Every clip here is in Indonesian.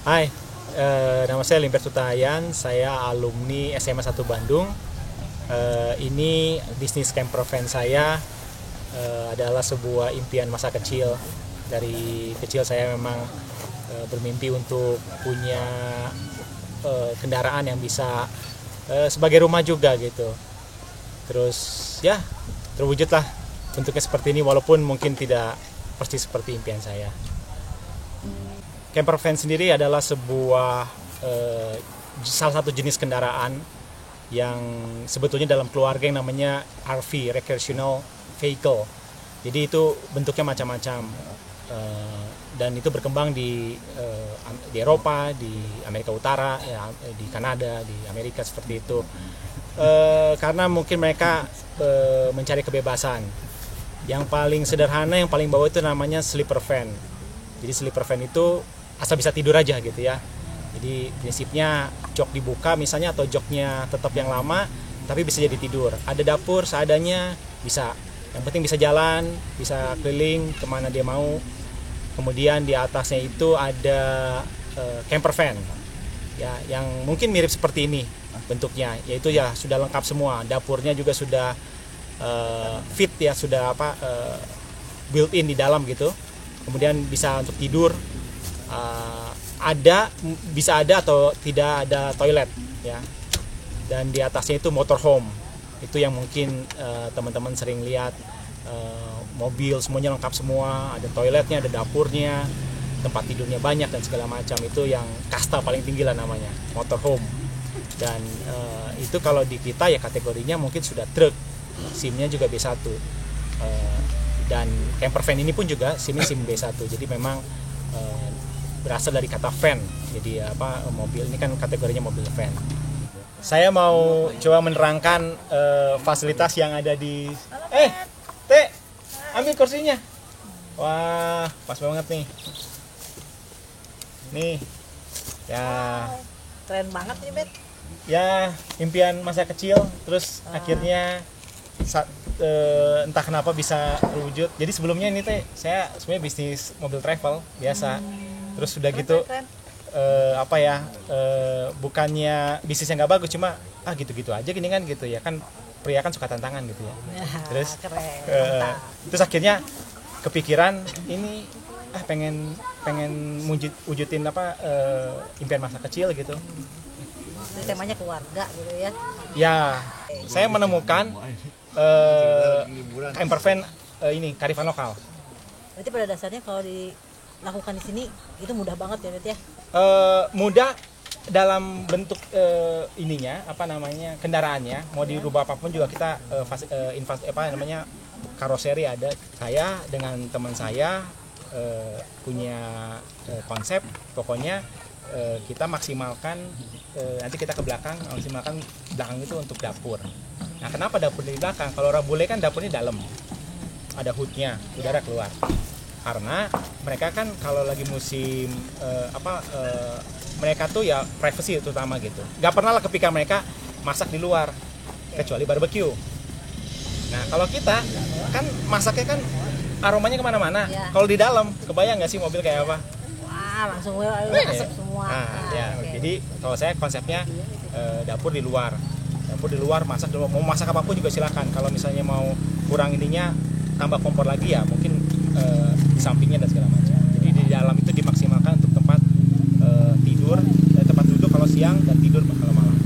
Hai, nama saya Limper Sutayan, saya alumni SMA 1 Bandung. Ini bisnis camper van saya adalah sebuah impian masa kecil. Dari kecil saya memang bermimpi untuk punya kendaraan yang bisa sebagai rumah juga gitu. Terus ya terwujudlah bentuknya seperti ini, walaupun mungkin tidak persis seperti impian saya. Camper van sendiri adalah sebuah salah satu jenis kendaraan yang sebetulnya dalam keluarga yang namanya RV, Recreational Vehicle. Jadi itu bentuknya macam-macam dan itu berkembang di Eropa, di Amerika Utara, ya, di Kanada, di Amerika seperti itu. Karena mungkin mereka mencari kebebasan. Yang paling sederhana, yang paling bawah itu namanya sleeper van. Jadi sleeper van itu asal bisa tidur aja gitu ya. Jadi prinsipnya jok dibuka misalnya, atau joknya tetap yang lama tapi bisa jadi tidur. Ada dapur seadanya bisa. Yang penting bisa jalan, bisa keliling kemana dia mau. Kemudian di atasnya itu ada camper van ya, yang mungkin mirip seperti ini bentuknya, yaitu ya sudah lengkap semua. Dapurnya juga sudah fit ya, sudah built in di dalam gitu. Kemudian bisa untuk tidur. Bisa ada atau tidak ada toilet ya, dan di atasnya itu motorhome. Itu yang mungkin teman-teman sering lihat, mobil semuanya lengkap semua, ada toiletnya, ada dapurnya, tempat tidurnya banyak dan segala macam. Itu yang kasta paling tinggi lah namanya, motorhome. Dan itu kalau di kita ya kategorinya mungkin sudah truk, SIM-nya juga B1. Dan camper van ini pun juga SIM-nya SIM B1. Jadi memang berasal dari kata van. Jadi mobil ini kan kategorinya mobil van. Saya mau coba menerangkan fasilitas yang ada di Teh, ambil kursinya. Wah, pas banget nih. Nih. Ya. Keren banget nih, Bet. Ya, impian masa kecil terus akhirnya entah kenapa bisa terwujud. Jadi sebelumnya ini Teh, saya sebenarnya bisnis mobil travel biasa. Terus sudah gitu bukannya bisnisnya nggak bagus, cuma gitu-gitu aja gini kan gitu ya, kan pria kan suka tantangan gitu ya. Terus terus akhirnya kepikiran ini pengen wujudin impian masa kecil gitu. Ini temanya keluarga gitu ya. Ya, saya menemukan camper van ini kearifan lokal. Berarti pada dasarnya kalau dilakukan di sini itu mudah banget ya, Bet ya. Mudah dalam bentuk kendaraannya, mau dirubah apapun juga kita karoseri ada. Saya dengan teman saya punya konsep, pokoknya kita maksimalkan nanti kita ke belakang, maksimalkan belakang itu untuk dapur. Nah, kenapa dapur di belakang? Kalau orang bule kan dapurnya dalam, ada hoodnya, udara keluar. Karena mereka kan kalau lagi musim mereka tuh ya privacy terutama gitu. Gak pernah lah kepikiran mereka masak di luar, kecuali barbecue. Nah, kalau kita kan masaknya kan aromanya kemana-mana. Ya. Kalau di dalam, kebayang nggak sih mobil kayak apa? Wah, langsung asap semua. Okay. Jadi kalau saya konsepnya dapur di luar. Dapur di luar, masak di luar. Mau masak apapun juga silakan. Kalau misalnya mau kurang ininya, tambah kompor lagi ya mungkin di sampingnya dan segala macam. Jadi di dalam itu dimaksimalkan untuk tempat tidur, tempat duduk kalau siang dan tidur kalau malam.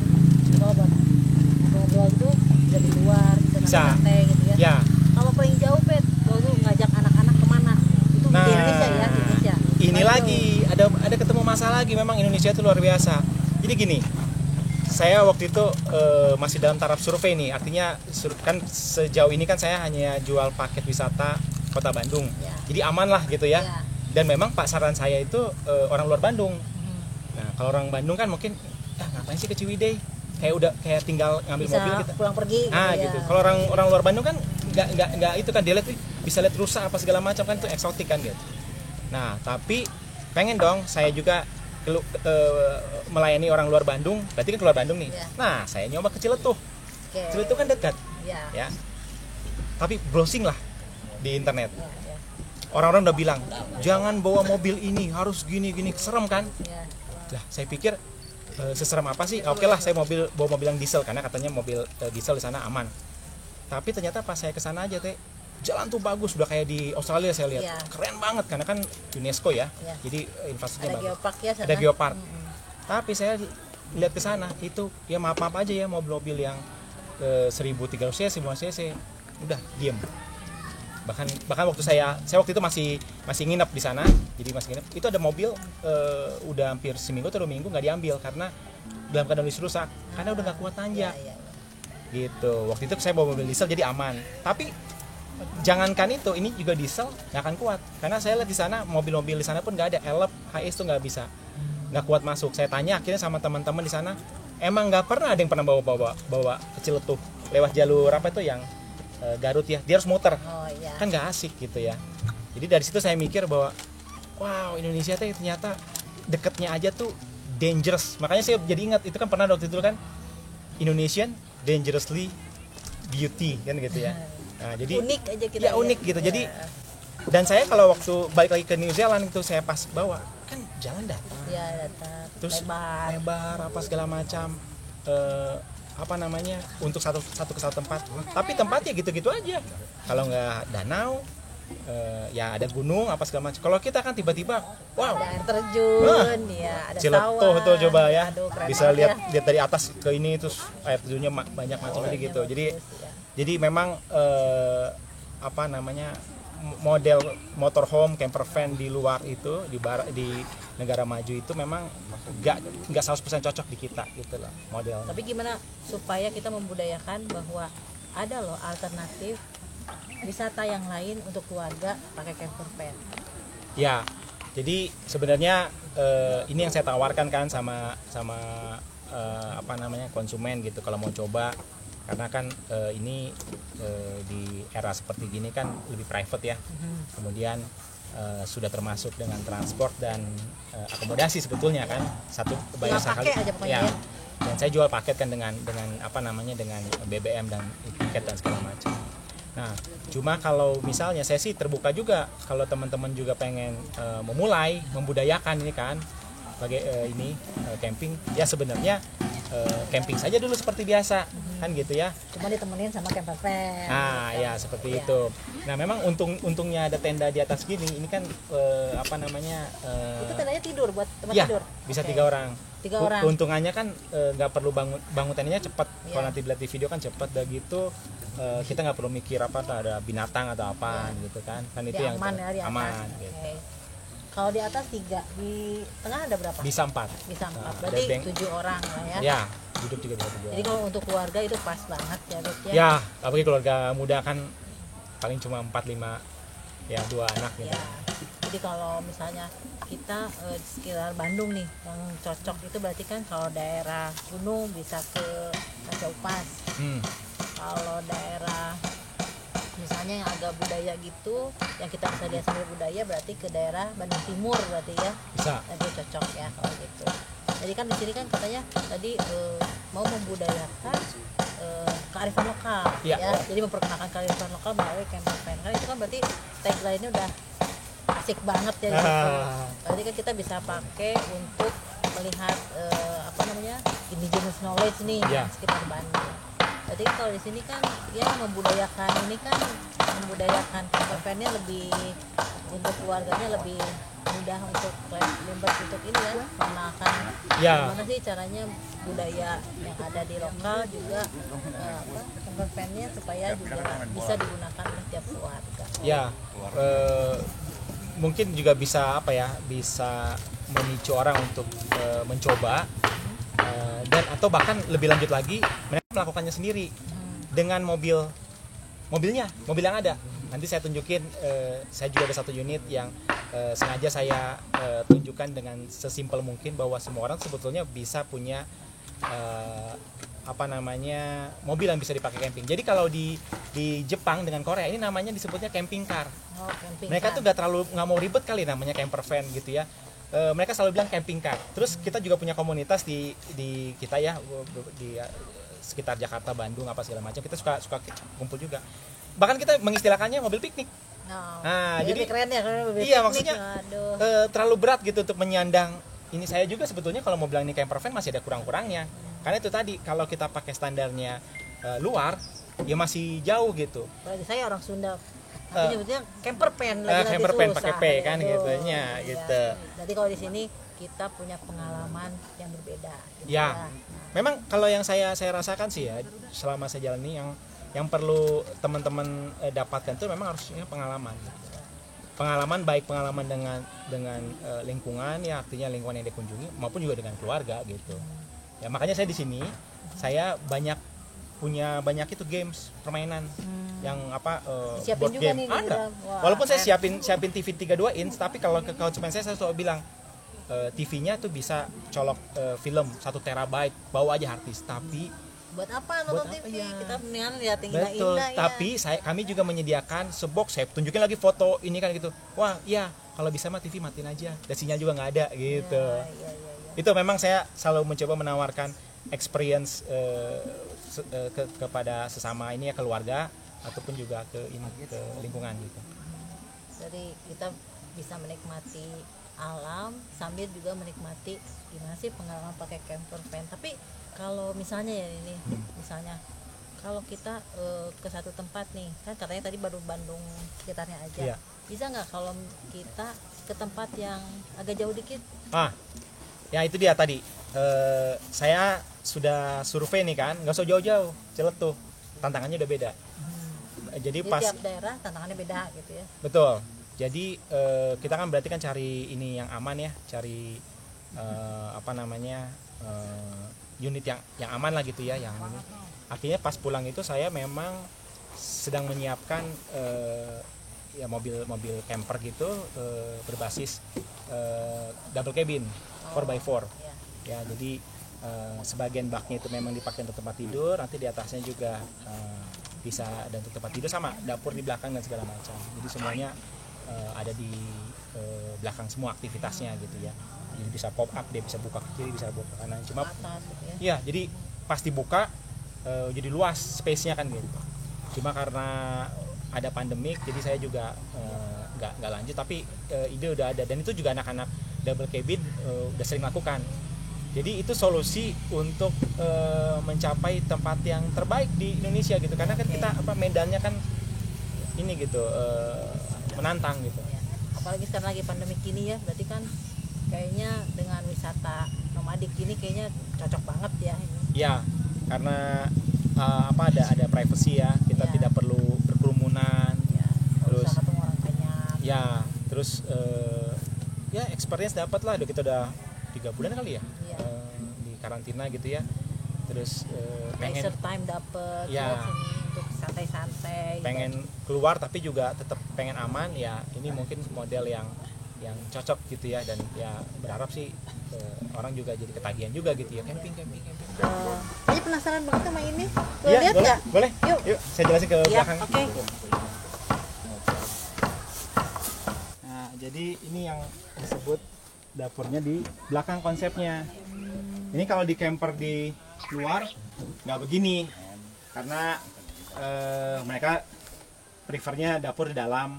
Ngobrol itu bisa di luar, bisa santai gitu ya. Ya. Kalau paling jauh, Bet, lu ngajak anak-anak kemana? Itu di Indonesia ya, di Indonesia. Ini lagi ada ketemu masalah lagi. Memang Indonesia itu luar biasa. Jadi gini, saya waktu itu masih dalam taraf survei nih. Artinya kan sejauh ini kan saya hanya jual paket wisata Kota Bandung. Ya. Jadi aman lah gitu ya. Ya. Dan memang pasaran saya itu orang luar Bandung. Nah, kalau orang Bandung kan mungkin ngapain sih ke Ciwidey? Kayak tinggal ngambil bisa mobil kita. Pulang pergi gitu. Kalau orang luar Bandung kan nggak itu kan, dia lihat bisa lihat rusa apa segala macam kan, itu eksotik kan gitu. Nah, tapi pengen dong saya juga melayani orang luar Bandung, berarti kan keluar Bandung nih. Yeah. Nah, saya nyoba ke Ciletuh. Ciletuh kan dekat. Ya. Tapi browsing lah di internet. Orang-orang udah bilang, jangan bawa mobil ini, harus gini-gini, serem kan? Lah saya pikir seserem apa sih? Oke lah, saya bawa mobil yang diesel karena katanya mobil diesel di sana aman. Tapi ternyata pas saya kesana aja teh, jalan tuh bagus, udah kayak di Australia saya lihat. Keren banget karena kan UNESCO ya. Jadi infrastrukturnya bagus. Geopark ya sana. Ada geopark. Tapi saya lihat ke sana itu ya maaf aja ya, mobil-mobil yang 1300 cc, 1500 cc udah diem. Bahkan waktu saya waktu itu masih nginep di sana, jadi masih nginep. Itu ada mobil udah hampir seminggu atau 2 minggu nggak diambil karena dalam keadaan rusak karena udah nggak kuat nanjak. Gitu. Waktu itu saya bawa mobil diesel jadi aman. Tapi jangankan itu, ini juga diesel nggak akan kuat karena saya lihat di sana mobil-mobil di sana pun nggak ada elep, HS tuh nggak kuat masuk. Saya tanya akhirnya sama teman-teman di sana, emang nggak pernah ada yang pernah bawa kecil tuh lewat jalur apa itu yang Garut ya, dia harus muter. Kan nggak asik gitu ya. Jadi dari situ saya mikir bahwa wow, Indonesia tuh ternyata deketnya aja tuh dangerous. Makanya saya jadi ingat itu kan pernah waktu itu kan Indonesian dangerously beauty kan gitu ya. Nah, jadi unik aja kita. Ya unik gitu. Jadi dan saya kalau waktu balik lagi ke New Zealand itu saya pas bawa kan jalan datar. Datar. Terus lebar apa segala macam. Apa namanya untuk satu ke satu tempat. Tapi tempatnya gitu-gitu aja. Kalau nggak danau, ya ada gunung apa segala macam. Kalau kita kan tiba-tiba, wow, ada air terjun, ada Ciletuh sawah. tuh coba ya. Aduh, bisa lihat dari atas ke ini terus air terjunnya banyak macam gitu. Jadi memang apa namanya model motorhome camper van di luar itu di negara maju itu memang nggak 100% cocok di kita gitu loh model. Tapi gimana supaya kita membudayakan bahwa ada loh alternatif wisata yang lain untuk keluarga pakai camper van? Ya, jadi sebenarnya ini yang saya tawarkan kan sama apa namanya konsumen gitu kalau mau coba. Karena kan ini di era seperti gini kan lebih private ya. Kemudian sudah termasuk dengan transport dan akomodasi sebetulnya kan satu bayar sekali ya. Dan saya jual paket kan dengan apa namanya dengan BBM dan tiket dan segala macam. Nah, cuma kalau misalnya saya sih terbuka juga kalau teman-teman juga pengen memulai membudayakan ini kan sebagai ini camping ya sebenarnya camping saja dulu seperti biasa kan gitu ya. Cuma ditemenin sama camper van. Nah ya seperti itu. Nah memang untungnya ada tenda di atas gini. Ini kan apa namanya? Itu tendanya tidur buat tempat tidur. Bisa 3 orang. 3 orang. Keuntungannya kan nggak perlu bangun tendanya cepat. Kalau nanti lihat di video kan cepat. Udah gitu kita nggak perlu mikir apa ada binatang atau apa gitu kan. Kan itu yang aman ya di atas. Aman. Gitu. Kalau di atas 3, di tengah ada berapa? Bisa 4. Bisa 4. Berarti 7 orang lah ya. Ya, duduk juga bisa 7 orang. Jadi kalau untuk keluarga itu pas banget ya, Dok ya. Ya, apalagi keluarga muda kan paling cuma 4-5 ya 2 anak gitu. Ya. Jadi kalau misalnya kita di sekitar Bandung nih yang cocok itu berarti kan kalau daerah gunung bisa ke Raja Upas. Kalau daerah misalnya yang agak budaya gitu yang kita bisa lihat sambil budaya berarti ke daerah Bandung Timur berarti ya bisa nanti cocok ya kalau gitu. Jadi kan di sini kan katanya tadi mau membudayakan kearifan lokal ya. Jadi memperkenalkan kearifan lokal melalui camper van kan itu kan berarti tagline-nya udah asik banget ya gitu. Berarti kan kita bisa pakai untuk melihat apa namanya indigenous knowledge nih sekitar Bandung. Jadi kalau di sini kan dia membudayakan ini kan membudayakan camper van-nya lebih untuk keluarganya lebih mudah untuk members untuk ini ya mengenalkan gimana sih caranya budaya yang ada di lokal juga camper van-nya supaya juga bisa digunakan oleh setiap keluarga. Ya mungkin juga bisa apa ya bisa memicu orang untuk mencoba dan atau bahkan lebih lanjut lagi mereka melakukannya sendiri dengan mobil yang ada. Nanti saya tunjukin saya juga ada 1 unit yang sengaja saya tunjukkan dengan sesimpel mungkin bahwa semua orang sebetulnya bisa punya apa namanya mobil yang bisa dipakai camping. Jadi kalau di Jepang dengan Korea ini namanya disebutnya camping car. Mereka tuh nggak mau ribet kali namanya camper van gitu ya. Mereka selalu bilang camping car. Terus kita juga punya komunitas di kita ya di sekitar Jakarta, Bandung apa segala macam. Kita suka kumpul juga. Bahkan kita mengistilahkannya mobil piknik. Jadi keren ya iya maksudnya terlalu berat gitu untuk menyandang ini saya juga sebetulnya kalau mau bilang ini camper van masih ada kurang-kurangnya. Karena itu tadi kalau kita pakai standarnya luar, ya masih jauh gitu. Bagi saya orang Sunda, tapi nyebutnya camper van lagi camper van pakai P kan gitu. gitunya gitu. Jadi kalau di sini kita punya pengalaman yang berbeda. Gitu ya. Memang kalau yang saya rasakan sih ya selama saya jalan ini yang perlu teman-teman dapatkan itu memang harusnya pengalaman. Pengalaman baik pengalaman dengan lingkungan ya artinya lingkungan yang dikunjungi maupun juga dengan keluarga gitu. Ya makanya saya di sini saya punya banyak itu games permainan yang board juga game nih, ada. Walaupun saya siapin TV 32 inch tapi kalau ke konsumen saya selalu bilang TV-nya tuh bisa colok film 1 terabyte bawa aja hard disk tapi buat apa nonton TV? Ya? Kita mendingan lihat yang betul, indah-indah tapi kami juga menyediakan sebox, saya tunjukin lagi foto ini kan gitu. Wah, iya, kalau bisa mah TV matiin aja. Dan sinyal juga nggak ada gitu. Ya. Itu memang saya selalu mencoba menawarkan experience kepada sesama ini ya keluarga ataupun juga ke lingkungan gitu. Jadi kita bisa menikmati alam sambil juga menikmati gimana sih pengalaman pakai camper van. Tapi kalau misalnya ya ini misalnya kalau kita ke satu tempat nih kan katanya tadi baru Bandung sekitarnya aja, bisa nggak kalau kita ke tempat yang agak jauh dikit? Ya itu dia tadi saya sudah survei nih kan, nggak usah jauh-jauh, Ciletuh tantangannya udah beda. Jadi tiap daerah tantangannya beda gitu ya. Betul. Jadi kita kan berarti kan cari ini yang aman ya, cari unit yang aman lah gitu ya, yang ini. Artinya pas pulang itu saya memang sedang menyiapkan ya mobil camper gitu berbasis double cabin 4x4. Ya, jadi sebagian baknya itu memang dipakai untuk tempat tidur, nanti di atasnya juga bisa ada untuk tempat tidur sama dapur di belakang dan segala macam. Jadi semuanya ada di belakang semua aktivitasnya gitu ya. Jadi bisa pop up, dia bisa buka ke kiri, bisa buka ke kanan. Cuma ya, jadi pas dibuka jadi luas space-nya kan gitu. Cuma karena ada pandemik, jadi saya juga nggak lanjut. Tapi ide udah ada dan itu juga anak-anak double cabin udah sering lakukan. Jadi itu solusi untuk mencapai tempat yang terbaik di Indonesia gitu. Karena kan kita medannya kan ini gitu menantang gitu. Apalagi sekarang lagi pandemi gini ya, berarti kan kayaknya dengan wisata nomadik gini kayaknya cocok banget ya ini. Ya, karena ada privacy ya, kita tidak perlu berkerumunan. Ya, terus ketemu orang banyak. Ya, terus ya experience dapat lah. Kita udah 3 bulan kali ya, di karantina gitu ya. Terus pengen leisure time dapet ya, untuk santai-santai. Pengen keluar tapi juga tetap pengen aman ya. Ini mungkin model yang cocok gitu ya, dan ya berharap sih orang juga jadi ketagihan juga gitu ya, camping. Jadi penasaran banget sama ini. Iya, Lihat nggak? Boleh. Yuk, saya jelasin ke belakang. Oke. Nah, jadi ini yang disebut dapurnya di belakang konsepnya. Ini kalau di camper di luar nggak begini, karena mereka prefernya dapur di dalam,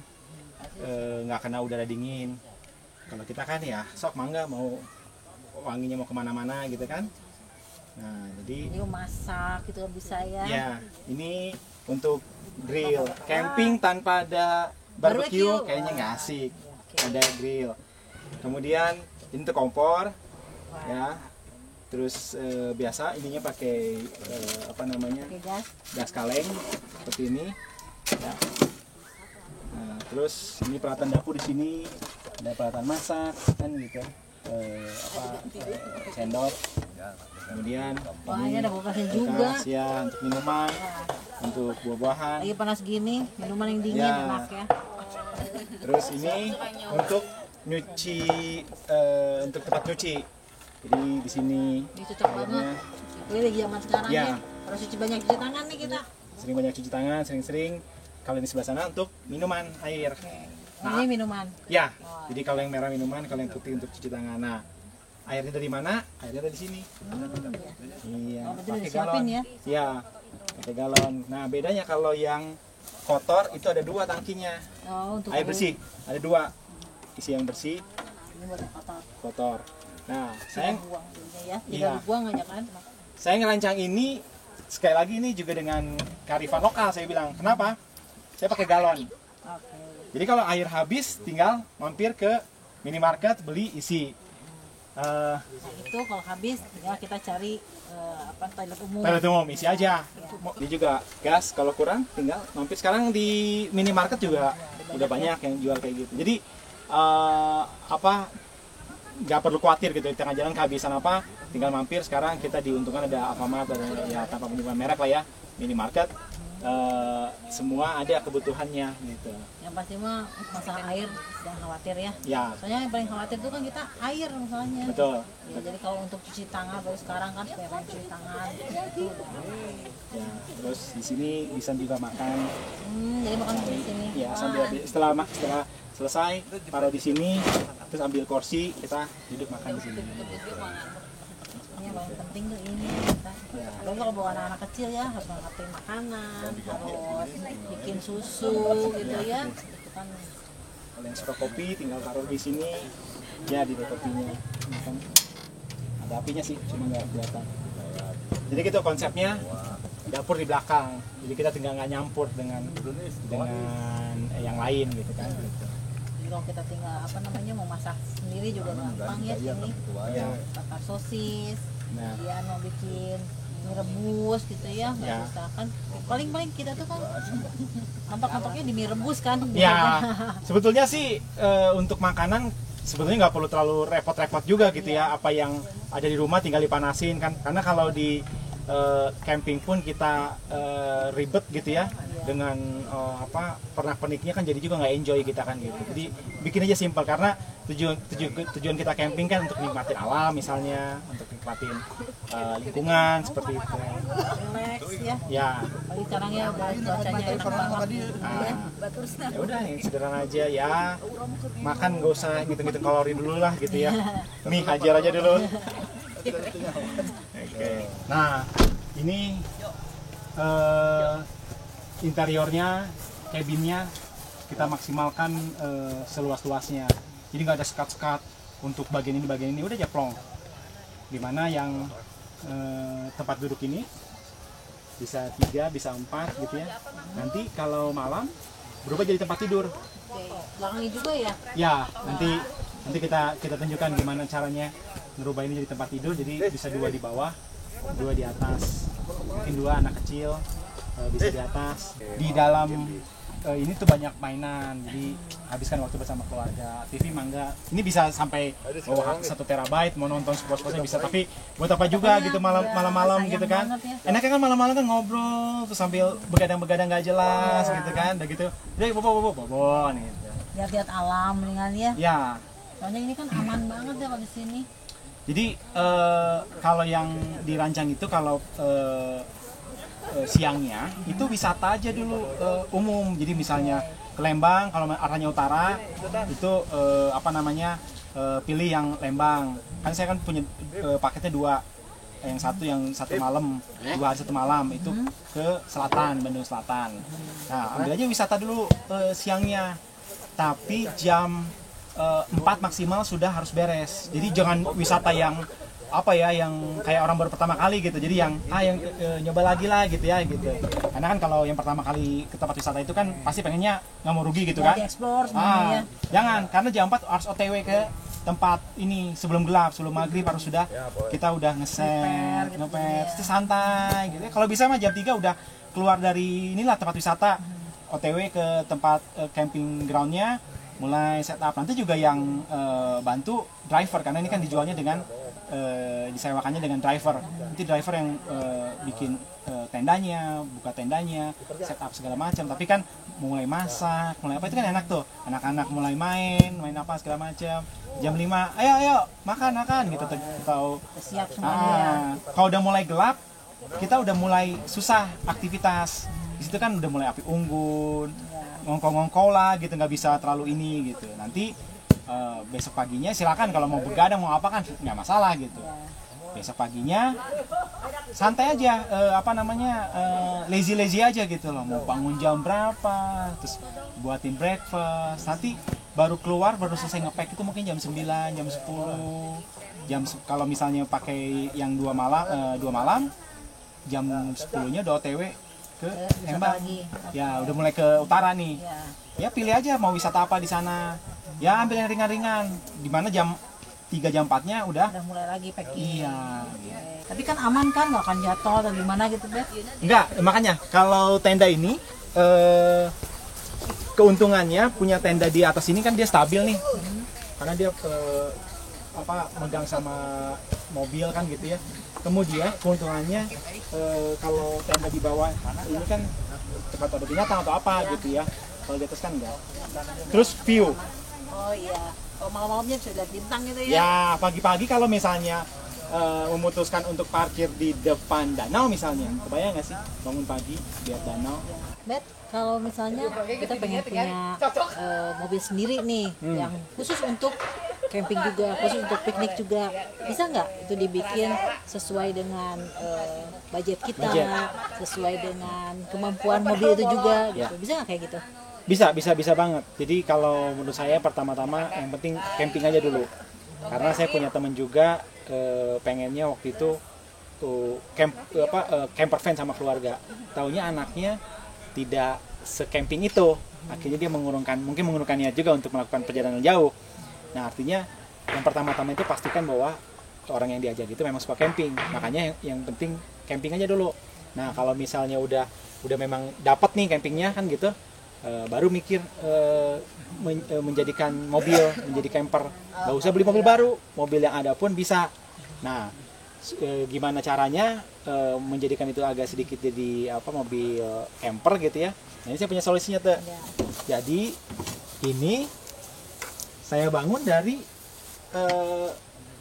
nggak kena udara dingin. Kalau kita kan ya sok mangga mau wanginya mau kemana-mana gitu kan. Nah, jadi ini masak gitu bisa ya. Ya, ini untuk grill. Camping tanpa ada barbecue kayaknya nggak asik. Ada grill. Kemudian ini untuk kompor, ya. Terus biasa ininya pakai gas kaleng seperti ini. Ya. Nah, terus ini peralatan dapur di sini, ada peralatan masak kan gitu. Sendok. Kemudian ini ada kulkasnya juga. Ya, untuk minuman, untuk buah-buahan. Lagi panas gini, minuman yang dingin enak ya. Terus ini untuk nyuci, untuk tempat nyuci. Jadi di sini ini cocok banget. Ini lagi zaman sekarang ya. Harus cuci banyak cuci tangan nih kita. Sering banyak cuci tangan, sering-sering. Kalau di sebelah sana untuk minuman air. Nah, ini minuman. Ya. Jadi kalau yang merah minuman, kalau yang putih untuk cuci tangan. Nah, airnya dari mana? Airnya dari sini. Iya. Pakai galon. Ya. Pakai galon. Nah, bedanya kalau yang kotor itu ada 2 tangkinya. Untuk air bersih ada 2. Isi yang bersih, ini buat kotor. Nah, saya buang ya, tidak iya. dibuang aja kan. Saya ngerancang ini sekali lagi ini juga dengan kearifan lokal saya bilang. Kenapa? Saya pakai galon. Oke. Jadi kalau air habis tinggal mampir ke minimarket beli isi. Nah, itu kalau habis ya kita cari toilet umum. Toilet umum isi aja. Ini juga gas kalau kurang tinggal mampir. Sekarang di minimarket juga udah banyak yang jual kayak gitu. Jadi nggak perlu khawatir gitu di tengah jalan kehabisan apa, tinggal mampir. Sekarang kita diuntungkan ada Alfamart, ada ya tanpa menyebutkan merek lah ya, minimarket. Semua ada kebutuhannya gitu. Yang pasti mah masalah air jangan khawatir ya. Ya. Soalnya yang paling khawatir itu kan kita air masalahnya. Betul. Ya, jadi kalau untuk cuci tangan baru sekarang kan supaya pengen cuci tangan gitu. Ya, terus di sini bisa juga makan. Jadi makan di sini. Ya, sambil setelah selesai taruh di sini, terus ambil kursi kita duduk makan di sini. Ini yang paling penting tuh ini kita. Lalu kalau bawa anak-anak kecil ya harus ngangkatin makanan, harus bikin susu gitu ya. Itu kan Kalau yang suka kopi tinggal taruh di sini, ya di kopinya. Ini kan ada apinya sih, cuma nggak kelihatan. Jadi gitu konsepnya, dapur di belakang. Jadi kita tinggal nggak nyampur dengan yang lain gitu kan. Gitu. jadi kalau kita tinggal mau masak sendiri juga gampang ya sini. Ya. Bakar sosis, Nah. kemudian mau bikin mie rebus gitu ya. Ya. Misalkan paling kita tuh kan mentok-mentoknya di mie rebus kan. Ya, sebetulnya sih untuk makanan sebetulnya nggak perlu terlalu repot-repot juga gitu ya. Apa yang ada di rumah tinggal dipanasin kan. Karena kalau di camping pun kita ribet gitu ya dengan pernak-perniknya kan jadi juga nggak enjoy kita kan gitu. Jadi bikin aja simpel karena tujuan kita camping kan untuk nikmatin alam misalnya, untuk nikmatin lingkungan seperti itu. Relax ya. Ya. Paling sekarang ya cuacanya enak banget. Ya udah yang sederhana aja ya, makan nggak usah ngitung-ngitung kalori dulu lah gitu ya, nih hajar aja dulu. Oke. Nah ini interiornya, cabinnya kita maksimalkan seluas-luasnya, jadi nggak ada sekat-sekat untuk bagian ini udah jeplong. Dimana yang tempat duduk ini bisa 3, bisa 4 gitu ya. Nanti kalau malam berubah jadi tempat tidur. Oke, belakangnya juga ya. Ya, nanti kita tunjukkan gimana caranya merubah ini jadi tempat tidur. Jadi bisa 2 di bawah, 2 di atas. Mungkin 2 anak kecil bisa di atas. Di dalam ini tuh banyak mainan. Jadi habiskan waktu bersama keluarga. TV mangga. Ini bisa sampai 1 terabyte, mau nonton sport-sportnya bisa. Tapi buat apa juga gitu malam-malam gitu kan. Enaknya kan malam-malam kan ngobrol terus sambil begadang-begadang nggak jelas gitu kan. Udah gitu. Jadi bobo gitu. Lihat-lihat alam dengan ya. Ya. Soalnya ini kan aman banget ya di sini. Jadi kalau yang dirancang itu kalau siangnya itu wisata aja dulu umum. Jadi misalnya ke Lembang kalau arahnya utara itu pilih yang Lembang. Kan saya kan punya paketnya 2. Yang satu malam, 2 hari 1 malam itu ke selatan, Bandung Selatan. Nah, ambil aja wisata dulu siangnya. Tapi jam 4 maksimal sudah harus beres. Jadi jangan wisata yang yang kayak orang baru pertama kali gitu. Jadi yang nyoba lagi lah gitu ya gitu. Karena kan kalau yang pertama kali ke tempat wisata itu kan pasti pengennya nggak mau rugi gitu kan. Explore semuanya. Jangan, karena jam 4 harus OTW ke tempat ini sebelum gelap, sebelum maghrib harus sudah kita udah ngeset, terus santai gitu. Kalau bisa mah jam 3 udah keluar dari inilah tempat wisata, OTW ke tempat camping groundnya, mulai setup. Nanti juga yang bantu driver karena ini kan dijualnya dengan disewakannya dengan driver. Nanti driver yang bikin tendanya, buka tendanya, setup segala macam. Tapi kan mulai masak, mulai apa itu kan enak tuh. Anak-anak mulai main apa segala macam. Jam 5, ayo makan gitu atau siap semuanya. Kalau udah mulai gelap, kita udah mulai susah aktivitas. Di situ kan udah mulai api unggun, ngongkong-ngongkong lah gitu, nggak bisa terlalu ini gitu. Nanti besok paginya silakan kalau mau begadang mau apa kan nggak masalah gitu. Besok paginya santai aja, lazy aja gitu loh. Mau bangun jam berapa, terus buatin breakfast. Nanti baru keluar, baru selesai nge-pack itu mungkin jam 9, jam 10. Kalau misalnya pakai yang 2 malam, jam 10-nya udah OTW ke Lembang. Ya udah mulai ke utara nih. Ya pilih aja mau wisata apa di sana. Ya ambil yang ringan-ringan. Dimana jam 3 jam 4-nya udah mulai lagi packing. Iya. Tapi kan aman kan, nggak akan jatuh atau gimana gitu, Bet? Enggak, makanya kalau tenda ini keuntungannya punya tenda di atas ini kan dia stabil nih. Karena dia megang sama mobil kan gitu ya. Kemudian keuntungannya kalau tenda di bawah ini kan tempat ada binatang atau apa gitu ya. Kalau di atas kan enggak. Terus view. Oh iya. Oh, malam-malamnya bisa lihat bintang gitu ya. Ya, pagi-pagi kalau misalnya memutuskan untuk parkir di depan danau misalnya, kebayang nggak sih bangun pagi lihat danau? Bet, kalau misalnya kita pengen punya mobil sendiri nih, yang khusus untuk camping juga, khusus untuk piknik juga, bisa nggak itu dibikin sesuai dengan budget kita, sesuai dengan kemampuan mobil itu juga, gitu. Bisa nggak kayak gitu? Bisa banget. Jadi kalau menurut saya pertama-tama yang penting camping aja dulu. Karena saya punya teman juga pengennya waktu itu camper van sama keluarga. Taunya anaknya tidak se-camping itu. Akhirnya dia mungkin mengurungkan niat juga untuk melakukan perjalanan jauh. Nah, artinya yang pertama-tama itu pastikan bahwa orang yang diajak itu memang suka camping. Makanya yang penting camping aja dulu. Nah, kalau misalnya udah memang dapat nih campingnya kan gitu, baru mikir menjadikan mobil menjadi camper. Gak usah beli mobil baru, mobil yang ada pun bisa. Nah, gimana caranya menjadikan itu agak sedikit jadi mobil camper gitu ya. Nah, ini saya punya solusinya tuh. Jadi ini saya bangun dari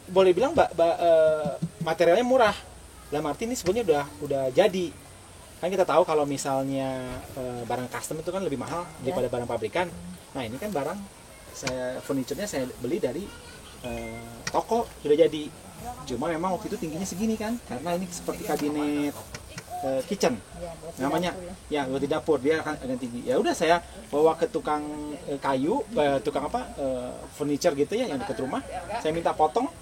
boleh bilang materialnya murah. Dalam arti ini sebenarnya udah jadi. Kan kita tahu kalau misalnya barang custom itu kan lebih mahal daripada barang pabrikan. Nah, ini kan barang furniturnya saya beli dari toko sudah jadi. Cuma memang waktu itu tingginya segini kan, karena ini seperti kabinet kitchen namanya, ya buat di dapur dia akan agak tinggi. Ya udah saya bawa ke tukang kayu, furniture gitu ya yang dekat rumah. Saya minta potong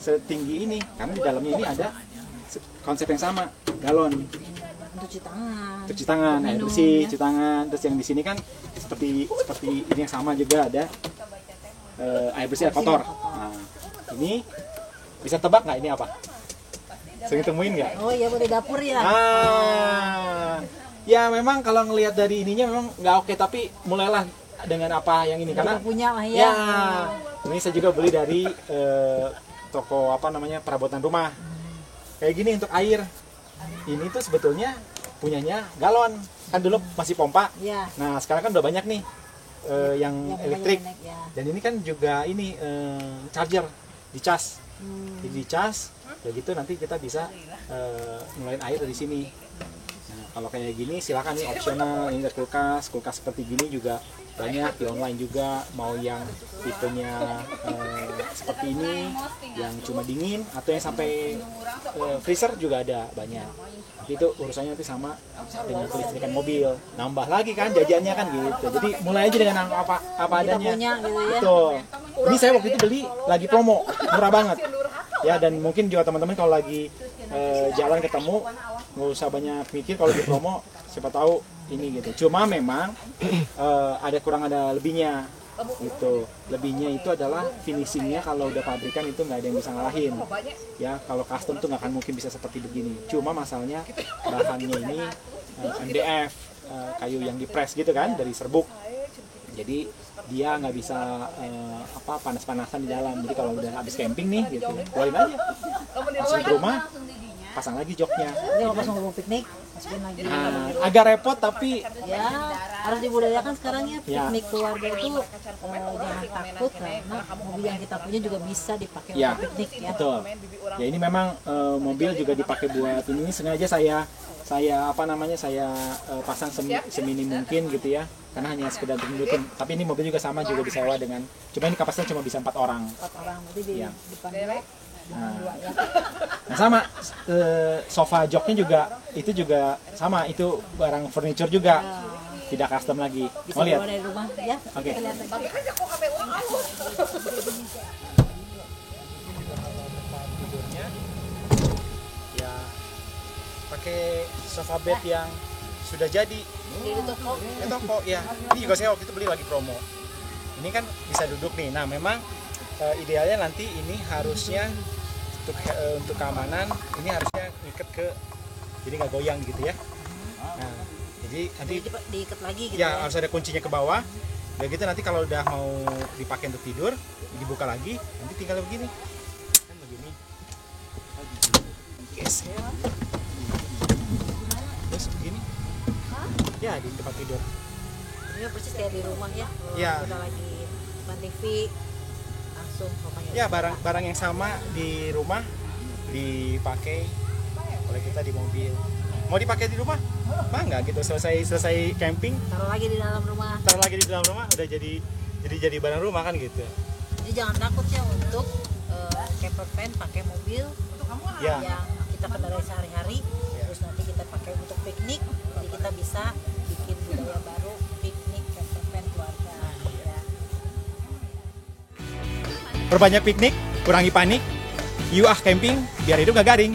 setinggi ini, karena di dalamnya ini ada konsep yang sama, galon. Cuci tangan, air bersih, cuci tangan. Terus yang di sini kan seperti ini yang sama juga ada air bersih, air kotor. Nah, ini bisa tebak nggak ini apa? Sering temuin nggak? Oh iya, buat di dapur ya. Ya memang kalau ngelihat dari ininya memang nggak oke, tapi mulailah dengan apa yang ini karena punya lah ya. Ini saya juga beli dari toko perabotan rumah. Kayak gini untuk air. Ini tuh sebetulnya punyanya galon, kan dulu masih pompa. Ya. Nah sekarang kan udah banyak nih yang elektrik. Ya. Dan ini kan juga ini charger, dicas. Jadi dicas, ya gitu nanti kita bisa ngeluarin air dari sini. Nah, kalau kayak gini silakan nih opsional. Ini ada kulkas seperti gini juga banyak di online juga. Mau yang tipenya seperti ini, yang cuma dingin atau yang sampai freezer juga ada banyak. Itu urusannya nanti sama dengan kelistrikan mobil. Nambah lagi kan jajannya kan gitu. Jadi mulai aja dengan apa adanya. Punya, gitu ya. Betul. Ini saya waktu itu beli lagi promo, murah banget. Ya, dan mungkin juga teman-teman kalau lagi jalan ketemu nggak usah banyak mikir kalau di promo, siapa tahu ini gitu. Cuma memang ada lebihnya gitu. Lebihnya itu adalah finishingnya, kalau udah pabrikan itu nggak ada yang bisa ngalahin. Ya, kalau custom tuh nggak akan mungkin bisa seperti begini. Cuma masalahnya bahannya ini MDF, kayu yang dipres gitu kan dari serbuk. Jadi dia nggak bisa panas-panasan di dalam. Jadi kalau udah habis camping nih gitu, keluarin aja, masukin ke rumah, pasang lagi joknya. Ini kalau pas mau piknik, masukin lagi. Agak repot tapi ya harus dibudayakan sekarang ya. Piknik keluarga itu jangan takut, karena mobil yang kita punya juga bisa dipakai untuk piknik ya. Betul. Ya ini memang mobil juga dipakai buat ini. Sengaja saya pasang seminim mungkin gitu ya, karena hanya sekedar untuk mendukung. Tapi ini mobil juga sama, juga disewa dengan, cuma ini kapasitasnya cuma bisa 4 orang. 4 orang, berarti di depan dua. Nah sama sofa joknya juga itu juga sama, itu barang furniture juga, tidak custom lagi. Bisa lihat dari rumah ya. Oke. tidurnya ya pakai sofa bed yang sudah jadi Di toko. di toko ya. Ini juga saya waktu itu beli lagi promo. Ini kan bisa duduk nih. Nah memang idealnya nanti ini harusnya untuk keamanan ini harusnya ngikat ke, jadi nggak goyang gitu ya. Nah jadi nanti Diikat lagi gitu ya harus ada kuncinya ke bawah. Udah gitu nanti kalau udah mau dipakai untuk tidur dibuka lagi, nanti tinggal begini kan begini. Geser. Terus begini. Ya di tempat tidur. Ini persis kayak di rumah ya. Kalau Iya. kita lagi nonton TV langsung pokoknya. Ya barang yang sama di rumah dipakai oleh kita di mobil. Mau dipakai di rumah? Bangga gitu, selesai camping, Taruh lagi di dalam rumah. taruh lagi di dalam rumah udah jadi barang rumah kan gitu. Jadi jangan takut ya untuk camper van pakai mobil Ya. yang kita kendarai sehari-hari. Ya. Terus nanti kita pakai untuk piknik. Jadi kita bisa bikin budaya baru piknik camper van keluarga. Ya. Perbanyak piknik, kurangi panik. You camping biar hidup gak garing.